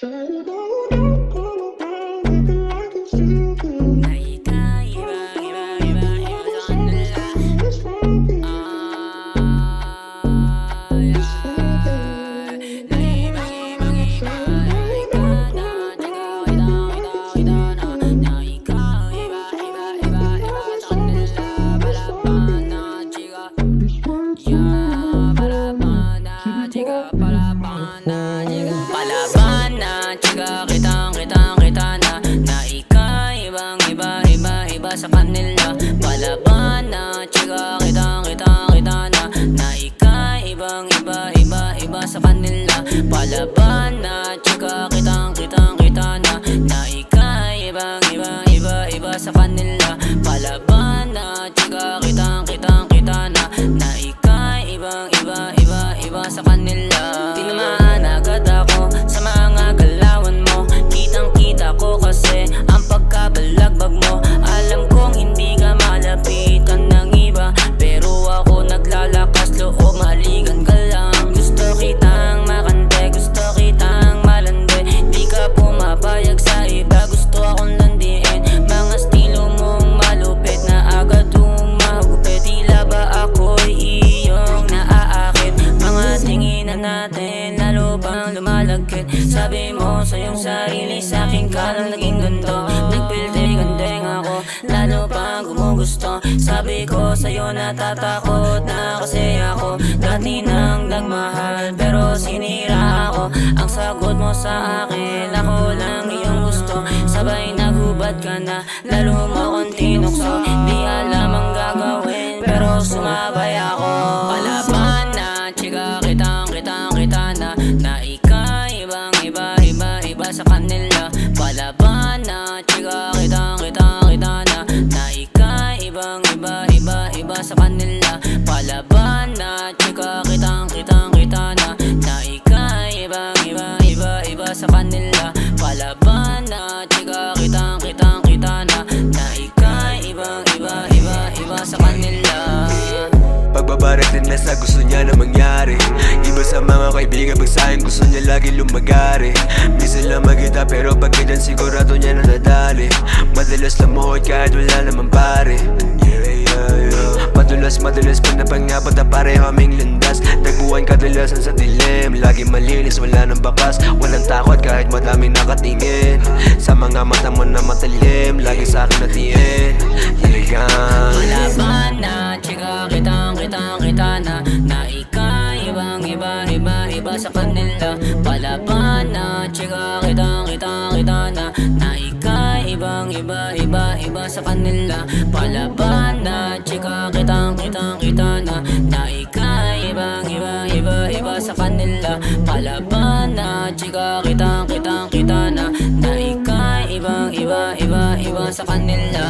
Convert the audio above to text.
Palaban na, chika, kitang kita na ika, iba sa kanila. Palaban na, chika, kitang kita na ika, iba sa kanila. Palaban na, chika, kitang kita na ika, iba sa kanila. Palaban na, chika, kitang kita na ika, iba sa kanila. Tinamaan agad ako sa mga galawan mo, kitang-kita ko kasi ang pagkabalagbag mo. Alam kong hindi ka malapitan ng iba, pero ako naglalakas loob, mahalikan ka lang. Gusto kitang makante, gusto kitang malande, di ka pumapayag sa iba, gusto akong landiin. Mga estilo mong malupit na agad humahugupit, tila ba ako'y iyong naaakit. Mga tinginan natin lalo bang lumalagkit. Sabi mo sa iyong sarili, sa akin ka lang naging ganto. Nagpilti gandeng ako, lalo pang gumugusto. Sabi ko sa'yo natatakot na kasi ako dati nang nagmahal, pero sinira ako. Ang sagot mo sa akin, ako lang iyong gusto. Sabay naghubad ka na, lalo mo akong tinukso. Di alam ang gagawin, pero sumabay ako. Palaban na, chika, kitang kita na ika, iba sa kanila. Palaban na, chika, kitang kita na ika, iba sa kanila. Palaban na, chika, kitang kita na ika, iba sa kanila. Palaban na, chika, kitang kita na ika, iba sa kanila. Pagbabarating na sa gusto niya na mangyari. Iba sa mga kaibigan, pag sa'kin gusto niya lagi lumagari. Minsan lang magkita pero pag ganyan sigurado niya na nadali. Madalas lamuhod kahit wala naman pare. Madulas pag napangabot na pareho aming landas. Tagpuan kadalasan sa dilim, lagi malinis, wala nang bakas. Walang takot kahit madaming nakatingin. Sa mga mata mo na matalim, lagi sa'kin natiin. Talagang Palaban na, chika, kitang kita na ika, iba sa kanila. Palaban na, chika, kitang kita na ika, iba sa kanila. Palaban na, chika, kitang kita na ika, iba sa kanila. Palaban na, chika, kitang kita na ika, iba sa kanila.